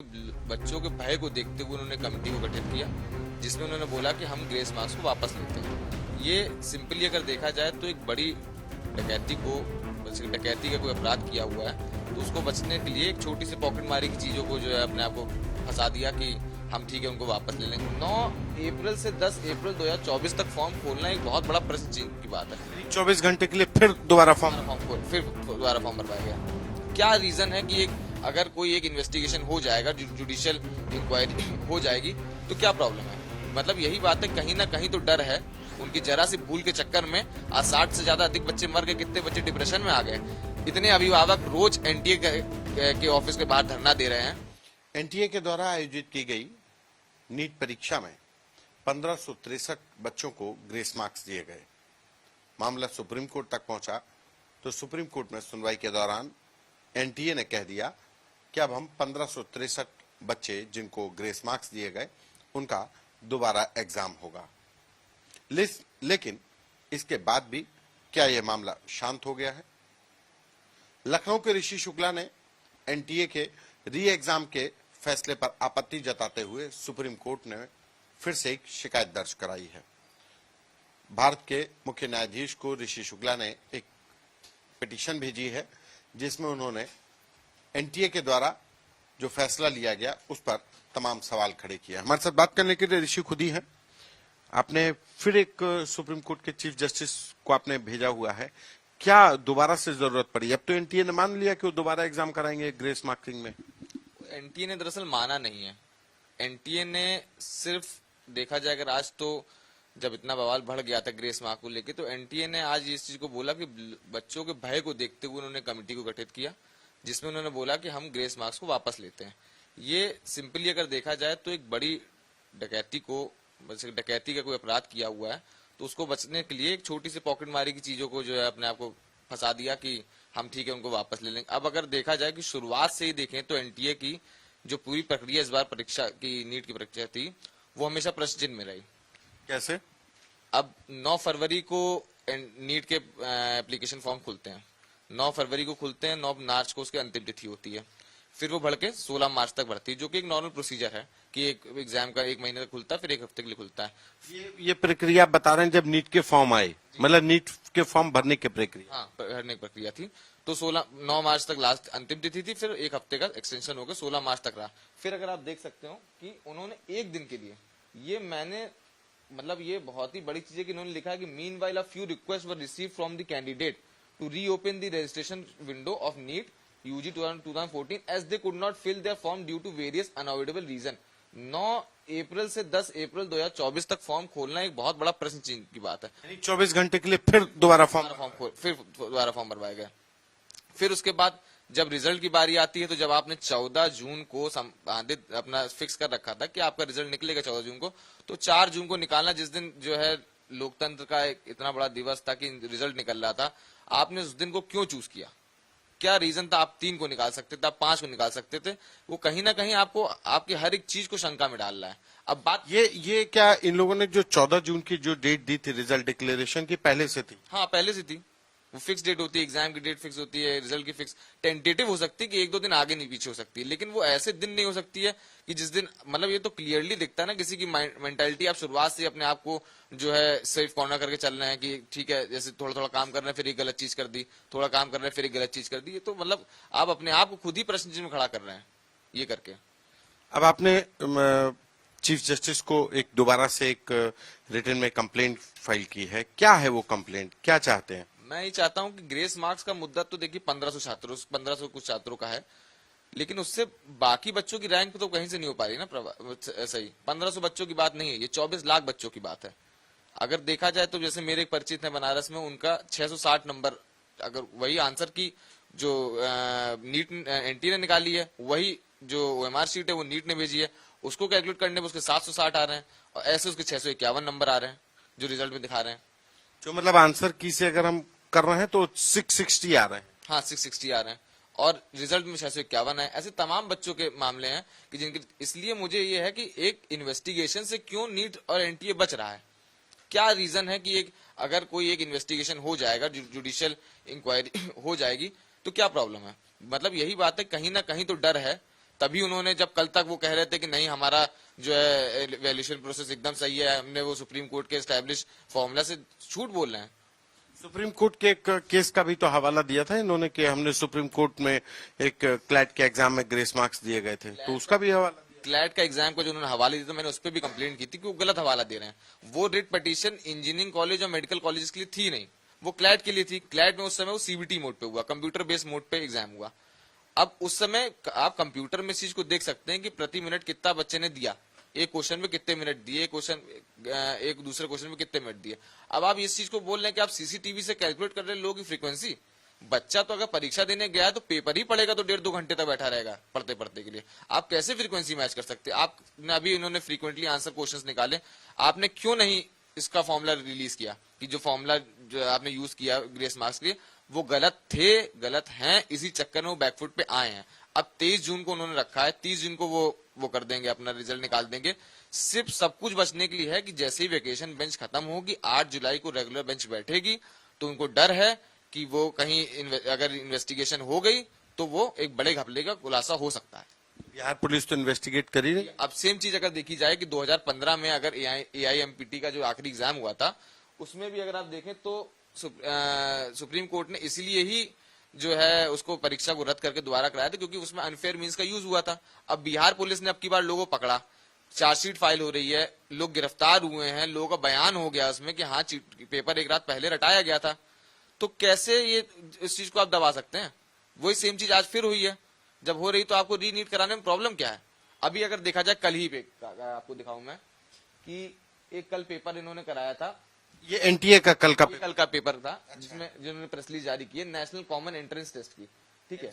बच्चों के भय को देखते हुए उन्होंने कमेटी को गठित किया, जिसमें उन्होंने बोला कि हम ग्रेस मार्क्स को वापस लेते हैं। ये सिंपली अगर देखा जाए तो एक बड़ी डकैती का कोई अपराध किया हुआ है, तो उसको बचने के लिए एक छोटी सी पॉकेट मारी की चीजों को जो है अपने आप को फंसा दिया कि हम ठीक है उनको वापस ले लेंगे। 9 अप्रैल से 10 अप्रैल 2024 तक फॉर्म खोलना एक बहुत बड़ा प्रश्न चिन्ह की बात है। 24 घंटे के लिए फिर दोबारा फॉर्म भरवाया गया। क्या रीजन है कि अगर कोई एक इन्वेस्टिगेशन हो जाएगा, जुडिशियल इंक्वायरी हो जाएगी, तो क्या प्रॉब्लम है? मतलब यही बात है, कहीं ना कहीं तो डर है। उनकी जरा सी भूल के चक्कर में आज 60 से ज्यादा अधिक बच्चे मर गए, कितने बच्चे डिप्रेशन में आ गए। इतने अभिभावक रोज एनटीए के ऑफिस के बाहर धरना दे रहे हैं। एनटीए के द्वारा आयोजित की गई नीट परीक्षा में 1563 बच्चों को ग्रेस मार्क्स दिए गए। मामला सुप्रीम कोर्ट तक पहुंचा तो सुप्रीम कोर्ट में सुनवाई के दौरान एनटीए ने कह दिया कि अब हम 1563 बच्चे जिनको ग्रेस मार्क्स दिए गए उनका दोबारा एग्जाम होगा। लेकिन इसके बाद भी क्या यह मामला शांत हो गया है? लखनऊ के ऋषि शुक्ला ने एनटीए के री एग्जाम के फैसले पर आपत्ति जताते हुए सुप्रीम कोर्ट ने फिर से एक शिकायत दर्ज कराई है। भारत के मुख्य न्यायाधीश को ऋषि शुक्ला ने एक पिटीशन भेजी है, जिसमें उन्होंने एनटीए के द्वारा जो फैसला लिया गया उस पर तमाम सवाल खड़े किए। हमारे साथ बात करने के लिए ऋषि खुद ही हैं। आपने फिर एक सुप्रीम कोर्ट के चीफ जस्टिस को आपने भेजा हुआ है, क्या दोबारा से जरूरत पड़ी? अब तो एनटीए ने मान लिया कि वो दोबारा एग्जाम कराएंगे ग्रेस मार्किंग में। एनटीए ने दरअसल माना नहीं है। एनटीए ने सिर्फ देखा जाए अगर आज तो जब इतना बवाल बढ़ गया था ग्रेस मार्क को लेके, तो एनटीए ने आज इस चीज को बोला कि बच्चों के भय को देखते हुए उन्होंने कमेटी को गठित किया, जिसमें उन्होंने बोला कि हम ग्रेस मार्क्स को वापस लेते हैं। ये सिंपली अगर देखा जाए तो एक बड़ी डकैती का कोई अपराध किया हुआ है, तो उसको बचने के लिए एक छोटी सी पॉकेट मारी की चीजों को जो है अपने आप को फंसा दिया कि हम ठीक है उनको वापस ले लेंगे। अब अगर देखा जाए कि शुरुआत से ही देखें तो एनटीए की जो पूरी प्रक्रिया इस बार परीक्षा की नीट की परीक्षा थी वो हमेशा प्रश्न चिन्ह में रही। कैसे? अब 9 फरवरी को नीट के एप्लीकेशन फॉर्म खुलते हैं, 9 फरवरी को खुलते हैं, 9 मार्च को उसकी अंतिम तिथि होती है, फिर वो बढ़ के 16 मार्च तक बढ़ती है, जो कि एक नॉर्मल प्रोसीजर है कि एक एग्जाम का 1 महीने तक खुलता है, फिर 1 हफ्ते के लिए खुलता है। ये प्रक्रिया आप बता रहे हैं जब नीट के फॉर्म आए, मतलब नीट के फॉर्म भरने की प्रक्रिया? हाँ, भरने की प्रक्रिया थी। तो 9 मार्च तक लास्ट अंतिम तिथि थी, फिर 1 हफ्ते का एक्सटेंशन होकर 16 मार्च तक रहा। फिर अगर आप देख सकते हो कि उन्होंने 1 दिन के लिए, ये बहुत ही बड़ी चीज है कि उन्होंने लिखा है कि meanwhile a few request were received from the candidate to reopen the registration window of NEET UG 2014 as they could not fill their form due to various unavoidable reason. 9 अप्रैल से 10 अप्रैल 2024 तक फॉर्म खोलना एक बहुत बड़ा प्रश्न चिन्ह की बात है। 24 घंटे के लिए फिर दोबारा फॉर्म भरवाया गया। फिर उसके बाद जब रिजल्ट की बारी आती है, तो जब आपने 14 जून को संबंधित अपना फिक्स कर रखा था कि आपका रिजल्ट निकलेगा 14 जून को, तो 4 जून को निकालना, जिस दिन जो है लोकतंत्र का एक इतना बड़ा दिवस था कि रिजल्ट निकल रहा था, आपने उस दिन को क्यों चूज किया? क्या रीजन था? आप 3 को निकाल सकते थे, आप 5 को निकाल सकते थे। वो कहीं ना कहीं आपको आपकी हर एक चीज को शंका में डाल रहा है। अब बात ये क्या इन लोगों ने जो 14 जून की जो डेट दी थी रिजल्ट डिक्लेरेशन की, पहले से थी? हाँ, पहले से थी। वो फिक्स डेट होती है, एग्जाम की डेट फिक्स होती है, रिजल्ट की फिक्स टेंटेटिव हो सकती है कि 1-2 दिन आगे नहीं पीछे हो सकती है, लेकिन वो ऐसे दिन नहीं हो सकती है कि जिस दिन ये तो क्लियरली दिखता है ना किसी की मेंटालिटी। आप शुरुआत से अपने आप को जो है सेफ कॉर्नर करके चल रहे हैं कि ठीक है, जैसे थोड़ा थोड़ा काम कर रहे हैं फिर एक गलत चीज कर दी, थोड़ा काम कर रहे हैं फिर एक गलत चीज कर दी। ये तो आप अपने आप को खुद ही प्रश्न चिन्ह में खड़ा कर रहे हैं ये करके। अब आपने चीफ जस्टिस को एक दोबारा से एक रिटन में कंप्लेंट फाइल की है, क्या है वो कंप्लेंट, क्या चाहते हैं? मैं ये चाहता हूं कि ग्रेस मार्क्स का मुद्दा तो देखिए 1500 कुछ छात्रों का है, लेकिन उससे बाकी बच्चों की रैंक तो कहीं से नहीं हो पा रही ना सही। 1500 बच्चों की बात नहीं है, ये 24 लाख बच्चों की बात है। अगर देखा जाए तो जैसे मेरे एक परिचित है बनारस में, उनका 660 नंबर, अगर वही आंसर की जो नीट एनटीए ने निकाली है, वही जो ओएमआर शीट है वो नीट ने भेजी है, उसको कैलकुलेट करने में उसके 760 आ रहे हैं, और ऐसे उसके 651 नंबर आ रहे हैं जो रिजल्ट में दिखा रहे हैं। जो मतलब आंसर की से अगर हम कर रहे हैं तो 660 आ रहे हैं। हाँ, 660 आ रहे हैं और रिजल्ट में 651 है। ऐसे तमाम बच्चों के मामले हैं कि जिनके, इसलिए मुझे ये है कि एक इन्वेस्टिगेशन से क्यों नीट और एनटीए बच रहा है? क्या रीजन है कि अगर कोई एक इन्वेस्टिगेशन हो जाएगा, जुडिशियल इंक्वायरी हो जाएगी, तो क्या प्रॉब्लम है? यही बात है, कहीं ना कहीं तो डर है तभी उन्होंने, जब कल तक वो कह रहे थे कि नहीं हमारा जो है वैल्यूएशन प्रोसेस एकदम सही है, हमने वो सुप्रीम कोर्ट के एस्टैब्लिश फॉर्मूला से झूठ बोल रहे हैं। सुप्रीम कोर्ट के एक केस का भी तो हवाला दिया था इन्होंने कि हमने सुप्रीम कोर्ट में एक क्लैट के एग्जाम में ग्रेस मार्क्स दिए गए थे, तो उसका भी हवाला। क्लैट का एग्जाम का जो उन्होंने हवाला दिया था, मैंने उस पर भी कंप्लेंट की थी कि वो गलत हवाला दे रहे हैं। वो रिट पिटीशन इंजीनियरिंग कॉलेज और मेडिकल कॉलेज के लिए थी नहीं, वो क्लैट के लिए थी। क्लैट में उस समय वो सीबीटी मोड पे हुआ, कंप्यूटर बेस्ड मोड पे एग्जाम हुआ। अब उस समय आप कंप्यूटर में इस चीज को देख सकते हैं कि प्रति मिनट कितना बच्चे ने दिया, एक क्वेश्चन में कितने मिनट दिए, एक दूसरे क्वेश्चन में कितने मिनट दिए। अब आप इस चीज को बोल रहे हैं कि आप सीसीटीवी से कैलकुलेट कर रहे हैं लोगों की फ्रीक्वेंसी। बच्चा तो अगर परीक्षा देने गया है तो पेपर ही पढ़ेगा, तो 1.5-2 घंटे तक बैठा रहेगा पढ़ते पढ़ते के लिए। आप कैसे फ्रीक्वेंसी मैच कर सकते हैं? आपने अभी इन्होंने फ्रीक्वेंटली आंसर क्वेश्चंस निकाले, आपने क्यों नहीं इसका फॉर्मूला रिलीज किया कि जो फॉर्मूला जो आपने यूज किया ग्रेस मार्क्स के लिए वो गलत थे, गलत हैं, इसी चक्कर में वो बैकफुट पे आए हैं। अब 23 जून को उन्होंने रखा है, 30 जून को वो कर देंगे, अपना रिजल्ट निकाल देंगे। सिर्फ सब कुछ बचने के लिए है कि जैसे ही वेकेशन बेंच खत्म होगी, 8 जुलाई को रेगुलर बेंच बैठेगी, तो उनको डर है कि वो कहीं अगर इन्वेस्टिगेशन हो गई तो वो एक बड़े घपले का खुलासा हो सकता है। बिहार पुलिस तो इन्वेस्टिगेट कर ही नहीं। अब सेम चीज अगर देखी जाए कि 2015 में अगर AIMPT का जो आखिरी एग्जाम हुआ था, उसमें भी अगर आप देखें तो सुप्रीम कोर्ट ने इसीलिए ही जो है उसको परीक्षा को रद्द करके दोबारा कराया था, क्योंकि उसमें अनफेयर मींस का यूज हुआ था। अब बिहार पुलिस ने अब की बार लोगों को पकड़ा, चार्जशीट फाइल हो रही है, लोग गिरफ्तार हुए हैं, लोगों का बयान हो गया उसमें कि हाँ पेपर एक रात पहले रटाया गया था। तो कैसे ये इस चीज को आप दबा सकते हैं? वही सेम चीज आज फिर हुई है। जब हो रही तो आपको रीनीट कराने में प्रॉब्लम क्या है? अभी अगर देखा जाए, कल ही पे आपको दिखाऊं मैं कि एक कल पेपर इन्होंने कराया था, ये एनटीए का कल का पेपर था, जिसमें जिन्होंने प्रेस रिलीज जारी की है नेशनल कॉमन एंट्रेंस टेस्ट की, ठीक है,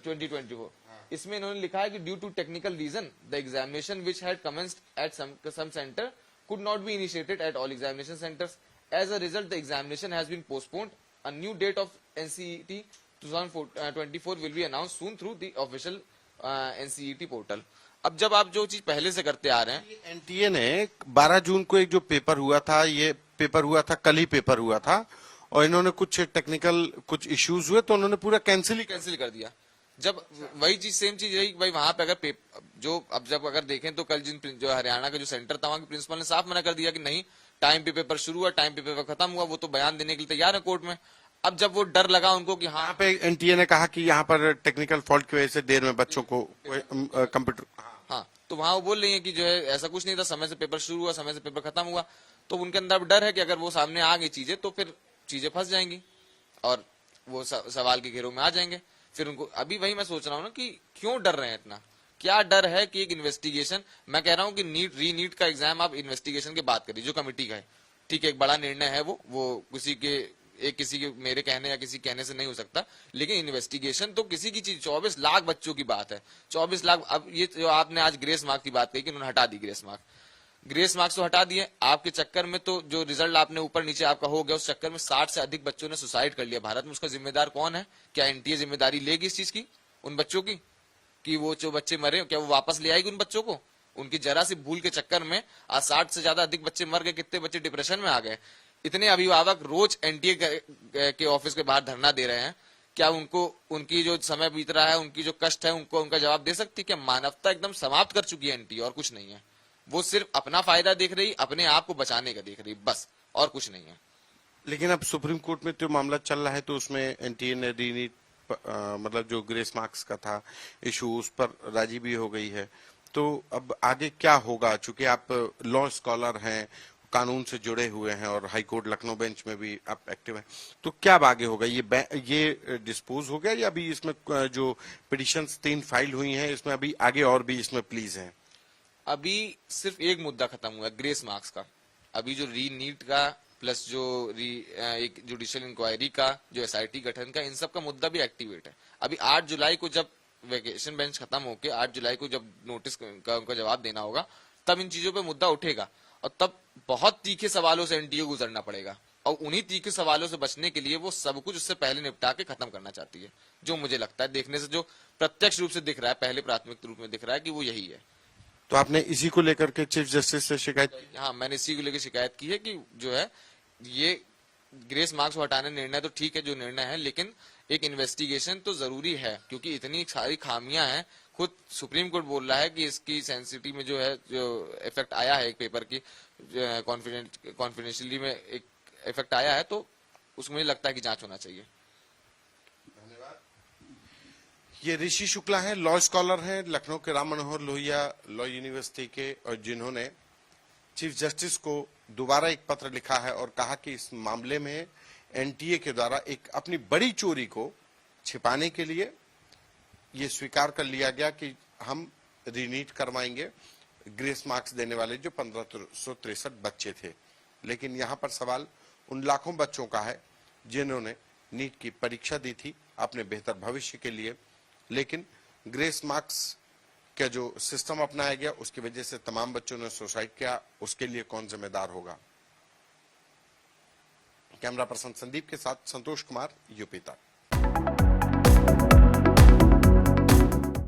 2024। इसमें इन्होंने लिखा है कि due to technical reason the examination which had commenced at some center could not be initiated at all examination centers. As a result, the examination has been postponed. A new date of NCET 2024 will be announced soon through the official NCET portal. अब जब आप जो चीज पहले से करते आ रहे हैं, एनटीए ने 12 जून को एक जो पेपर हुआ था, ये पेपर हुआ था, कल ही पेपर हुआ था, और इन्होंने कुछ टेक्निकल कुछ इश्यूज हुए तो उन्होंने पूरा कैंसिल कर दिया। जब वही चीज सेम चीज रही भाई, वहां पे अगर जो अब जब अगर देखें तो कल जो हरियाणा का जो सेंटर था, वहां के प्रिंसिपल ने साफ मना कर दिया कि नहीं, टाइम पे पेपर शुरू हुआ, टाइम पे पेपर खत्म हुआ, वो तो बयान देने के लिए तैयार है कोर्ट में। अब जब वो डर लगा उनको कि हाँ पे एनटीए ने कहा कि यहाँ पर टेक्निकल फॉल्ट की वजह से देर में बच्चों को कंप्यूटर, हाँ, तो वहां वो बोल रही है कि जो है ऐसा कुछ नहीं था, समय से पेपर शुरू हुआ, समय से पेपर खत्म हुआ। तो उनके अंदर डर है कि अगर वो सामने आ गई चीजें तो फिर चीजें फंस जाएंगी और वो सवाल के घेरों में आ जाएंगे। फिर उनको अभी वही मैं सोच रहा हूँ ना कि क्यों डर रहे हैं इतना, क्या डर है कि एक इन्वेस्टिगेशन, मैं कह रहा हूँ कि रीनीट का एग्जाम आप इन्वेस्टिगेशन की बात करिए जो कमेटी का है, ठीक है, एक बड़ा निर्णय है, वो किसी के मेरे कहने या किसी कहने से नहीं हो सकता, लेकिन इन्वेस्टिगेशन तो किसी की चीज, 24 लाख बच्चों की बात है, 24 लाख। अब ये जो आपने आज ग्रेस मार्क की बात कही कि उन्होंने हटा दी ग्रेस मार्क्स तो हटा दिए, आपके चक्कर में तो जो रिजल्ट आपने ऊपर नीचे आपका हो गया, उस चक्कर में 60 से अधिक बच्चों ने सुसाइड कर लिया भारत में। उसका जिम्मेदार कौन है? क्या एनटीए जिम्मेदारी लेगी इस चीज की, उन बच्चों की, कि वो जो बच्चे मरे क्या वो वापस ले आएगी उन बच्चों को? उनकी जरा सी भूल के चक्कर में आज 60 से ज्यादा अधिक बच्चे मर गए, कितने बच्चे डिप्रेशन में आ गए। इतने अभिभावक रोज एनटीए के ऑफिस के बाहर धरना दे रहे हैं, क्या उनको उनकी जो समय बीत रहा है, उनकी जो कष्ट है, उनको उनका जवाब दे सकती है? क्या मानवता एकदम समाप्त कर चुकी है एनटीए और कुछ नहीं है? वो सिर्फ अपना फायदा देख रही, अपने आप को बचाने का देख रही, बस, और कुछ नहीं है। लेकिन अब सुप्रीम कोर्ट में जो मामला चल रहा है तो उसमें एनटीए ने रीनीट मतलब जो ग्रेस मार्क्स का था इशू, उस पर राजी भी हो गई है। तो अब आगे क्या होगा? चूंकि आप लॉ स्कॉलर हैं, कानून से जुड़े हुए हैं और हाई कोर्ट लखनऊ बेंच में भी आप एक्टिव हैं, तो क्या अब आगे होगा? ये डिस्पोज हो गया या अभी इसमें जो पिटिशंस 3 फाइल हुई हैं इसमें अभी आगे और भी इसमें प्लीज हैं? अभी सिर्फ एक मुद्दा खत्म हुआ है ग्रेस मार्क्स का। अभी जो रीनीट का प्लस जो एक जुडिशियल इंक्वायरी का, जो एसआईटी गठन का, इन सब का मुद्दा भी एक्टिवेट है। अभी 8 जुलाई को जब वेकेशन बेंच खत्म होके 8 जुलाई को जब नोटिस का उनका जवाब देना होगा, तब इन चीजों पे मुद्दा उठेगा और तब बहुत तीखे सवालों से एनटीए गुजरना पड़ेगा। और उन्हीं तीखे सवालों से बचने के लिए वो सब कुछ उससे पहले निपटा के खत्म करना चाहती है। जो मुझे लगता है, देखने से जो प्रत्यक्ष रूप से दिख रहा है, पहले प्राथमिक रूप में दिख रहा है कि वो यही है। तो आपने इसी को लेकर के चीफ जस्टिस से शिकायत? हाँ, मैंने इसी को लेकर शिकायत की है कि जो है ये ग्रेस मार्क्स हटाने निर्णय तो ठीक है जो निर्णय है, लेकिन एक इन्वेस्टिगेशन तो जरूरी है, क्योंकि इतनी सारी खामियां हैं, खुद सुप्रीम कोर्ट बोल रहा है कि इसकी सेंसिटिविटी में जो है, जो इफेक्ट आया है एक पेपर की कॉन्फिडेंशियली में एक इफेक्ट आया है, तो उसमें मुझे लगता है कि जांच होना चाहिए। ये ऋषि शुक्ला हैं, लॉ स्कॉलर हैं, लखनऊ के राम मनोहर लोहिया लॉ यूनिवर्सिटी के, और जिन्होंने चीफ जस्टिस को दोबारा एक पत्र लिखा है और कहा कि इस मामले में एनटीए के द्वारा एक अपनी बड़ी चोरी को छिपाने के लिए ये स्वीकार कर लिया गया कि हम रीनीट करवाएंगे ग्रेस मार्क्स देने वाले जो 1563 बच्चे थे। लेकिन यहां पर सवाल उन लाखों बच्चों का है जिन्होंने नीट की परीक्षा दी थी अपने बेहतर भविष्य के लिए, लेकिन ग्रेस मार्क्स का जो सिस्टम अपनाया गया उसकी वजह से तमाम बच्चों ने सुसाइड किया। उसके लिए कौन जिम्मेदार होगा? कैमरा पर्सन संदीप के साथ संतोष कुमार, यूपी तक।